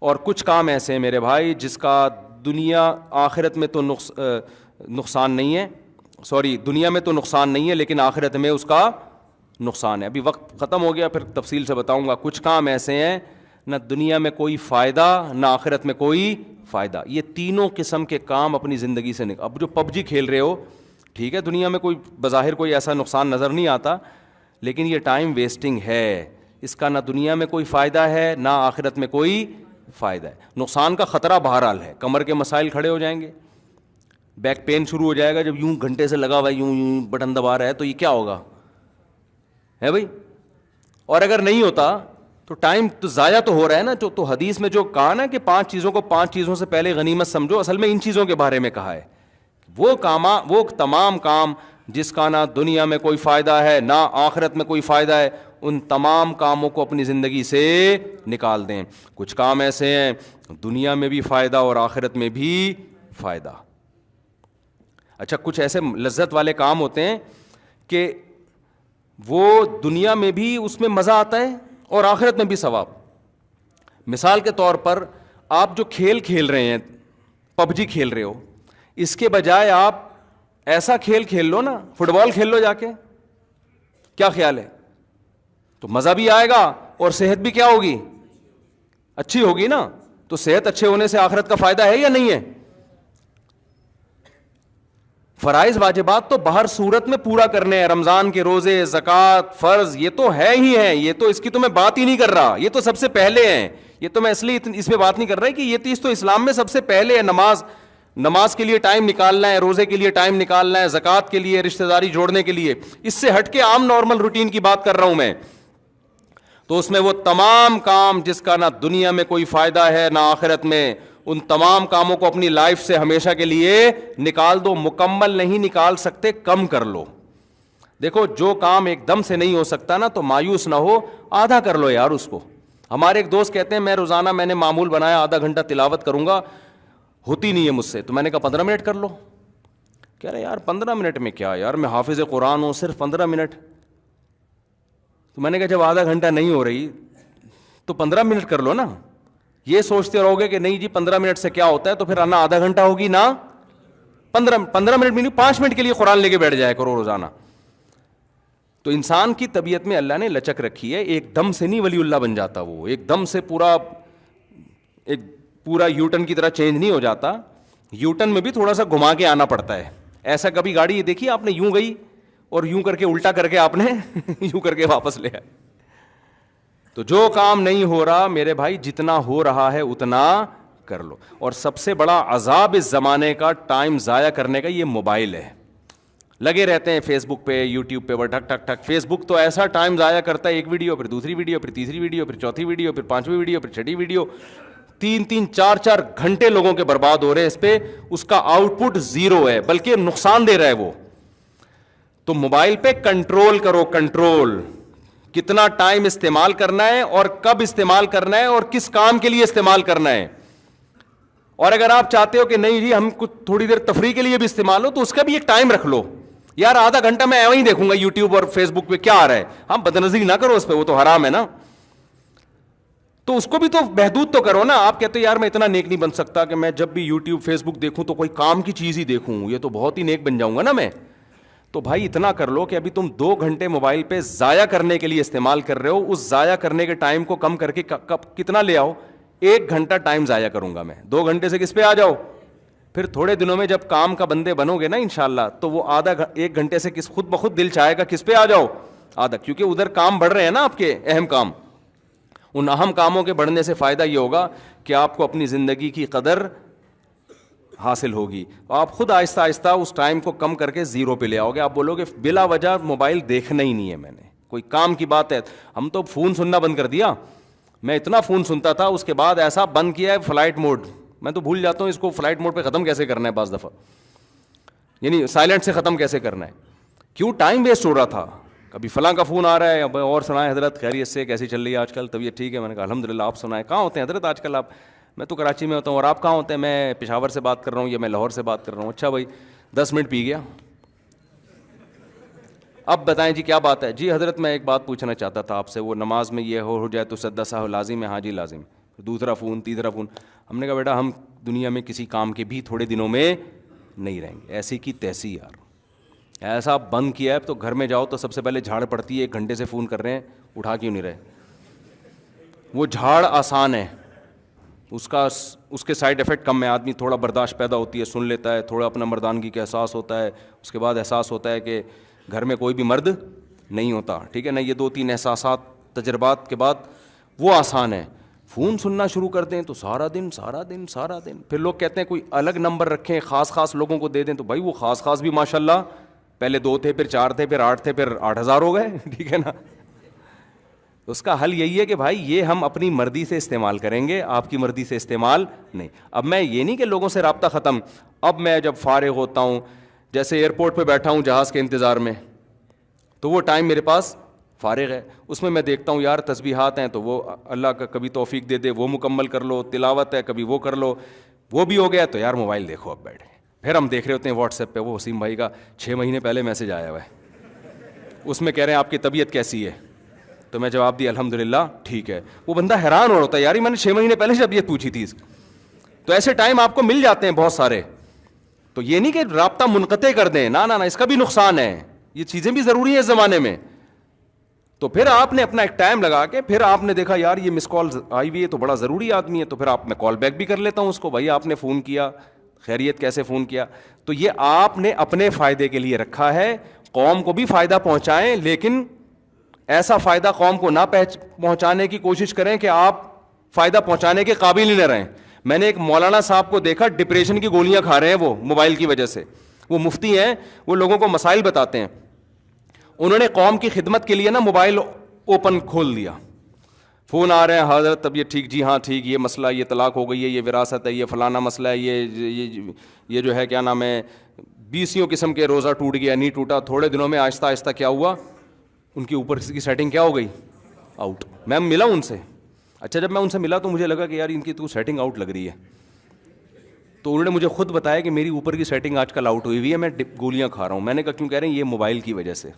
اور کچھ کام ایسے ہیں میرے بھائی جس کا دنیا آخرت میں تو نقصان نہیں ہے، سوری دنیا میں تو نقصان نہیں ہے لیکن آخرت میں اس کا نقصان ہے. ابھی وقت ختم ہو گیا، پھر تفصیل سے بتاؤں گا. کچھ کام ایسے ہیں نہ دنیا میں کوئی فائدہ نہ آخرت میں کوئی فائدہ. یہ تینوں قسم کے کام اپنی زندگی سے اب جو پب جی کھیل رہے ہو، ٹھیک ہے دنیا میں کوئی بظاہر کوئی ایسا نقصان نظر نہیں آتا، لیکن یہ ٹائم ویسٹنگ ہے. اس کا نہ دنیا میں کوئی فائدہ ہے نہ آخرت میں کوئی فائدہ ہے. نقصان کا خطرہ بہرحال ہے، کمر کے مسائل کھڑے ہو جائیں گے، بیک پین شروع ہو جائے گا. جب یوں گھنٹے سے لگا ہوا ہے یوں بٹن دبا رہا ہے تو یہ کیا ہوگا ہے بھائی. اور اگر نہیں ہوتا تو ٹائم تو ضائع تو ہو رہا ہے نا. تو حدیث میں جو کہا نا کہ 5 چیزوں کو 5 چیزوں سے پہلے غنیمت سمجھو، اصل میں ان چیزوں کے بارے میں کہا ہے. وہ تمام کام جس کا نہ دنیا میں کوئی فائدہ ہے نہ آخرت میں کوئی فائدہ ہے، ان تمام کاموں کو اپنی زندگی سے نکال دیں. کچھ کام ایسے ہیں دنیا میں بھی فائدہ اور آخرت میں بھی فائدہ. اچھا کچھ ایسے لذت والے کام ہوتے ہیں کہ وہ دنیا میں بھی اس میں مزہ آتا ہے اور آخرت میں بھی ثواب. مثال کے طور پر آپ جو کھیل کھیل رہے ہیں، پب جی کھیل رہے ہو، اس کے بجائے آپ ایسا کھیل کھیل لو نا، فٹ بال کھیل لو جا کے. کیا خیال ہے؟ تو مزہ بھی آئے گا اور صحت بھی کیا ہوگی، اچھی ہوگی نا. تو صحت اچھے ہونے سے آخرت کا فائدہ ہے یا نہیں ہے؟ فرائض واجبات تو باہر صورت میں پورا کرنے ہیں، رمضان کے روزے، زکوٰۃ، فرض، یہ تو ہے ہی ہے. یہ تو اس کی تو میں بات ہی نہیں کر رہا، یہ تو سب سے پہلے ہیں. یہ تو میں اس لیے اس میں بات نہیں کر رہا کہ یہ چیز تو اسلام میں سب سے پہلے ہے. نماز کے لیے ٹائم نکالنا ہے، روزے کے لیے ٹائم نکالنا ہے، زکوٰۃ کے لیے، رشتہ داری جوڑنے کے لیے. اس سے ہٹ کے عام نارمل روٹین کی بات کر رہا ہوں میں. تو اس میں وہ تمام کام جس کا نہ دنیا میں کوئی فائدہ ہے نہ آخرت میں، ان تمام کاموں کو اپنی لائف سے ہمیشہ کے لیے نکال دو. مکمل نہیں نکال سکتے، کم کر لو. دیکھو جو کام ایک دم سے نہیں ہو سکتا نا تو مایوس نہ ہو، آدھا کر لو یار اس کو. ہمارے ایک دوست کہتے ہیں میں روزانہ میں نے معمول بنایا آدھا گھنٹہ تلاوت کروں گا، ہوتی نہیں ہے مجھ سے. تو میں نے کہا 15 منٹ کر لو. کہہ رہے یار 15 منٹ میں کیا یار، میں حافظ قرآن ہوں، صرف 15 منٹ. تو میں نے کہا جب آدھا گھنٹہ نہیں ہو رہی تو 15 منٹ کر لو نا. یہ سوچتے رہو گے کہ نہیں جی 15 منٹ سے کیا ہوتا ہے، تو پھر نہ آدھا گھنٹہ ہوگی نہ 15 منٹ بھی نہیں، 5 منٹ کے لیے قرآن لے کے بیٹھ جایا کرو روزانہ. تو انسان کی طبیعت میں اللہ نے لچک رکھی ہے، ایک دم سے نہیں ولی اللہ بن جاتا. وہ ایک دم سے پورا یوٹن کی طرح چینج نہیں ہو جاتا. یوٹن میں بھی تھوڑا سا گھما کے آنا پڑتا ہے. ایسا کبھی گاڑی دیکھی آپ نے یوں گئی اور یوں کر کے الٹا کر کے آپ نے یوں کر کے واپس لے آئے. تو جو کام نہیں ہو رہا میرے بھائی، جتنا ہو رہا ہے اتنا کر لو. اور سب سے بڑا عذاب اس زمانے کا ٹائم ضائع کرنے کا یہ موبائل ہے. لگے رہتے ہیں فیس بک پہ، یوٹیوب پہ، ٹک ٹک ٹک. فیس بک تو ایسا ٹائم ضائع کرتا ہے، ایک ویڈیو پھر دوسری ویڈیو پھر تیسری ویڈیو پھر چوتھی ویڈیو پھر 5ویں ویڈیو پھر 6ٹھی ویڈیو. 3-4 گھنٹے لوگوں کے برباد ہو رہے ہیں اس پہ. اس کا آؤٹ پٹ 0 ہے، بلکہ نقصان دے رہا ہے وہ. تو موبائل پہ کنٹرول کرو، کنٹرول کتنا ٹائم استعمال کرنا ہے اور کب استعمال کرنا ہے اور کس کام کے لیے استعمال کرنا ہے. اور اگر آپ چاہتے ہو کہ نہیں جی ہم کچھ تھوڑی دیر تفریح کے لیے بھی استعمال ہو تو اس کا بھی ایک ٹائم رکھ لو. یار آدھا گھنٹہ میں ایویں ہی دیکھوں گا یوٹیوب اور فیس بک پہ کیا آ رہا ہے. ہم بدنظری نہ کرو اس پہ، وہ تو حرام ہے نا. تو اس کو بھی تو محدود تو کرو نا. آپ کہتے یار میں اتنا نیک نہیں بن سکتا کہ میں جب بھی یوٹیوب فیس بک دیکھوں تو کوئی کام کی چیز ہی دیکھوں، یہ تو بہت ہی نیک بن جاؤں گا نا میں. تو بھائی اتنا کر لو کہ ابھی تم 2 گھنٹے موبائل پہ ضائع کرنے کے لیے استعمال کر رہے ہو، اس ضائع کرنے کے ٹائم کو کم کر کے کتنا لے آؤ. 1 گھنٹہ ٹائم ضائع کروں گا میں، 2 گھنٹے سے کس پہ آ جاؤ. پھر تھوڑے دنوں میں جب کام کا بندے بنو گے نا انشاءاللہ تو وہ 1 گھنٹے سے خود بخود دل چاہے گا کس پہ آ جاؤ، آدھا. کیونکہ ادھر کام بڑھ رہے ہیں نا آپ کے اہم کام. ان اہم کاموں کے بڑھنے سے فائدہ یہ ہوگا کہ آپ کو اپنی زندگی کی قدر حاصل ہوگی. آپ خود آہستہ آہستہ اس ٹائم کو کم کر کے 0 پہ لے آؤ گے. آپ بولو گے بلا وجہ موبائل دیکھنا ہی نہیں ہے میں نے، کوئی کام کی بات ہے. ہم تو فون سننا بند کر دیا. میں اتنا فون سنتا تھا، اس کے بعد ایسا بند کیا ہے فلائٹ موڈ. میں تو بھول جاتا ہوں اس کو فلائٹ موڈ پہ ختم کیسے کرنا ہے بعض دفعہ، یعنی سائلنٹ سے ختم کیسے کرنا ہے. کیوں؟ ٹائم ویسٹ ہو رہا تھا. کبھی فلاں کا فون آ رہا ہے، اب اور سنائیں حضرت خیریت سے، کیسی چل رہی ہے آج کل، طبیعت ٹھیک ہے؟ میں نے کہا الحمدللہ. آپ سنائیں کہاں ہوتے ہیں حضرت آج کل آپ؟ میں تو کراچی میں ہوتا ہوں. اور آپ کہاں ہوتے ہیں؟ میں پشاور سے بات کر رہا ہوں یا میں لاہور سے بات کر رہا ہوں. اچھا بھائی 10 منٹ پی گیا. اب بتائیں جی کیا بات ہے؟ جی حضرت میں ایک بات پوچھنا چاہتا تھا آپ سے، وہ نماز میں یہ ہو جائے تو سجدہ سہو لازم ہے؟ ہاں جی لازم. دوسرا فون, تیسرا فون. ہم نے کہا بیٹا ہم دنیا میں کسی کام کے بھی تھوڑے دنوں میں نہیں رہیں گے, ایسی کی تیسی یار. ایسا بند کیا ہے تو گھر میں جاؤ تو سب سے پہلے جھاڑ پڑتی ہے, 1 گھنٹے سے فون کر رہے ہیں, اٹھا کیوں نہیں رہے. وہ جھاڑ آسان ہے, اس کے سائڈ افیکٹ کم ہے, آدمی تھوڑا برداشت پیدا ہوتی ہے, سن لیتا ہے, تھوڑا اپنا مردانگی کا احساس ہوتا ہے, اس کے بعد احساس ہوتا ہے کہ گھر میں کوئی بھی مرد نہیں ہوتا, ٹھیک ہے نا. یہ 2-3 احساسات تجربات کے بعد وہ آسان ہے. فون سننا شروع کر دیں تو سارا دن. پھر لوگ کہتے ہیں کوئی الگ نمبر رکھیں, خاص لوگوں کو دے دیں, تو بھائی وہ خاص بھی ماشاء اللہ پہلے 2 تھے, پھر 4 تھے, پھر 8 تھے, پھر 8000 ہو گئے, ٹھیک ہے نا. اس کا حل یہی ہے کہ بھائی یہ ہم اپنی مرضی سے استعمال کریں گے, آپ کی مرضی سے استعمال نہیں. اب میں یہ نہیں کہ لوگوں سے رابطہ ختم, اب میں جب فارغ ہوتا ہوں, جیسے ایئرپورٹ پہ بیٹھا ہوں جہاز کے انتظار میں, تو وہ ٹائم میرے پاس فارغ ہے, اس میں دیکھتا ہوں یار تسبیحات ہیں تو وہ اللہ کا کبھی توفیق دے دے وہ مکمل کر لو, تلاوت ہے کبھی وہ کر لو, وہ بھی ہو گیا تو یار موبائل دیکھو. اب بیٹھے پھر ہم دیکھ رہے ہوتے ہیں واٹس ایپ پہ وہ وسیم بھائی کا 6 مہینے پہلے میسج آیا ہوا ہے, اس میں کہہ رہے ہیں آپ کی طبیعت کیسی ہے, تو میں جواب دی الحمدللہ ٹھیک ہے. وہ بندہ حیران ہو رہا ہے, یار میں نے 6 مہینے پہلے طبیعت پوچھی تھی. تو ایسے ٹائم آپ کو مل جاتے ہیں بہت سارے. تو یہ نہیں کہ رابطہ منقطع کر دیں, نہ اس کا بھی نقصان ہے, یہ چیزیں بھی ضروری ہیں اس زمانے میں. تو پھر آپ نے اپنا ایک ٹائم لگا کے پھر آپ نے دیکھا یار یہ مس کال آئی ہوئی ہے تو بڑا ضروری آدمی ہے, تو پھر میں کال بیک بھی کر لیتا ہوں اس کو, بھائی آپ نے فون کیا, خیریت, کیسے فون کیا. تو یہ آپ نے اپنے فائدے کے لیے رکھا ہے, قوم کو بھی فائدہ پہنچائیں, لیکن ایسا فائدہ قوم کو نہ پہنچانے کی کوشش کریں کہ آپ فائدہ پہنچانے کے قابل ہی نہ رہیں. میں نے ایک مولانا صاحب کو دیکھا ڈپریشن کی گولیاں کھا رہے ہیں وہ موبائل کی وجہ سے. وہ مفتی ہیں, وہ لوگوں کو مسائل بتاتے ہیں. انہوں نے قوم کی خدمت کے لیے نا موبائل اوپن کھول دیا, فون آ رہے ہیں, حضرت طبیعت ٹھیک, جی ہاں ٹھیک, یہ مسئلہ, یہ طلاق ہو گئی ہے, یہ وراثت ہے, یہ فلانا مسئلہ ہے, یہ جو ہے کیا نام ہے 20 قسم کے, روزہ ٹوٹ گیا, نہیں ٹوٹا. تھوڑے دنوں میں آہستہ آہستہ کیا ہوا, ان کے اوپر کی سیٹنگ کیا ہو گئی, آؤٹ. میں ملا ان سے, اچھا جب میں ان سے ملا تو مجھے لگا کہ یار ان کی تو سیٹنگ آؤٹ لگ رہی ہے. تو انہوں نے مجھے خود بتایا کہ میری اوپر کی سیٹنگ آج کل آؤٹ ہوئی ہوئی ہے, میں گولیاں کھا رہا ہوں. میں نے کہا کیوں کہہ رہے ہیں, یہ موبائل کی وجہ سے.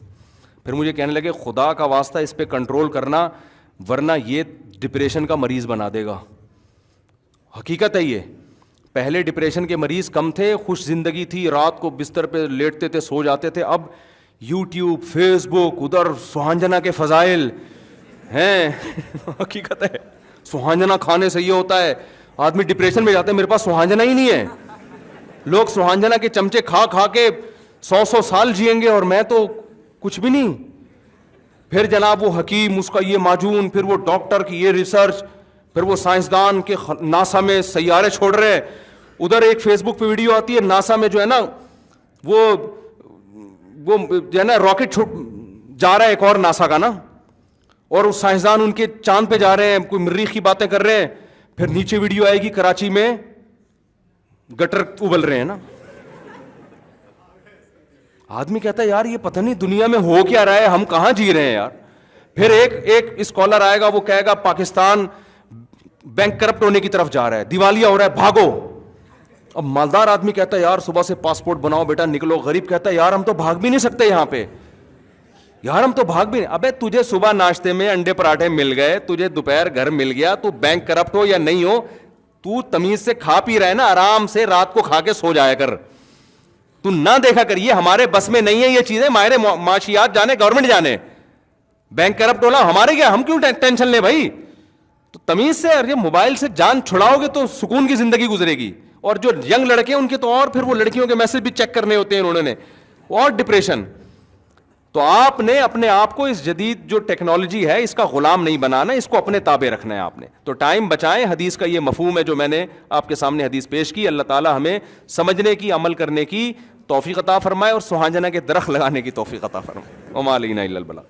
پھر مجھے کہنے لگے خدا کا واسطہ اس پہ کنٹرول کرنا, ورنہ یہ ڈپریشن کا مریض بنا دے گا. حقیقت ہے یہ, پہلے ڈپریشن کے مریض کم تھے, خوش زندگی تھی, رات کو بستر پہ لیٹتے تھے, سو جاتے تھے. اب یوٹیوب, فیس بک, ادھر سہانجنا کے فضائل ہیں. حقیقت ہے, سہانجنا کھانے سے یہ ہوتا ہے, آدمی ڈپریشن میں جاتا ہے, میرے پاس سہانجنا ہی نہیں ہے. لوگ سہانجنا کے چمچے کھا کھا کے 100 سال جئیں گے اور میں تو کچھ بھی نہیں. پھر جناب وہ حکیم, اس کا یہ معجون, پھر وہ ڈاکٹر کی یہ ریسرچ, پھر وہ سائنسدان کے ناسا میں سیارے چھوڑ رہے ہیں. ادھر ایک فیس بک پہ ویڈیو آتی ہے, ناسا میں جو ہے نا وہ جو ہے نا راکٹ جا رہا ہے ایک اور ناسا کا نا, اور وہ سائنسدان ان کے چاند پہ جا رہے ہیں, کوئی مریخ کی باتیں کر رہے ہیں. پھر نیچے ویڈیو آئے گی کراچی میں گٹر ابل رہے ہیں نا. آدمی کہتا ہے یار یہ پتہ نہیں دنیا میں ہو کیا رہا ہے, ہم کہاں جی رہے ہیں یار. پھر ایک اسکالر آئے گا, وہ کہے گا پاکستان بینک کرپٹ ہونے کی طرف جا رہا ہے, دیوالیہ ہو رہا ہے, بھاگو. اب مالدار آدمی کہتا ہے یار صبح سے پاسپورٹ بناؤ بیٹا نکلو. غریب کہتا ہے یار ہم تو بھاگ بھی نہیں سکتے یہاں پہ, یار ہم تو بھاگ بھی نہیں. ابے تجھے صبح ناشتے میں انڈے پراٹھے مل گئے, تجھے دوپہر گھر مل گیا, تو بینک کرپٹ ہو یا نہیں ہو, تو تمیز سے کھا پی رہا ہے نا, آرام سے رات کو کھا کے سو جایا کر. تو نہ دیکھا کر, یہ ہمارے بس میں نہیں ہے یہ چیزیں, ماہر معاشیات جانے, گورنمنٹ جانے. بینک کرپٹ ہونا ہمارے کیا, ہم کیوں ٹینشن لیں بھائی. تو تمیز سے, یہ موبائل سے جان چھڑاؤ گے تو سکون کی زندگی گزرے گی. اور جو ینگ لڑکے ہیں ان کے تو اور پھر وہ لڑکیوں کے میسج بھی چیک کرنے ہوتے ہیں انہوں نے, اور ڈپریشن. تو آپ نے اپنے آپ کو اس جدید جو ٹیکنالوجی ہے اس کا غلام نہیں بنانا, اس کو اپنے تابع رکھنا ہے آپ نے. تو ٹائم بچائیں, حدیث کا یہ مفہوم ہے جو میں نے آپ کے سامنے حدیث پیش کی. اللہ تعالی ہمیں سمجھنے کی, عمل کرنے کی توفیق عطا فرمائے, اور سہانجنا کے درخت لگانے کی توفیق عطا فرمائے. وما علینا الا البلاغ.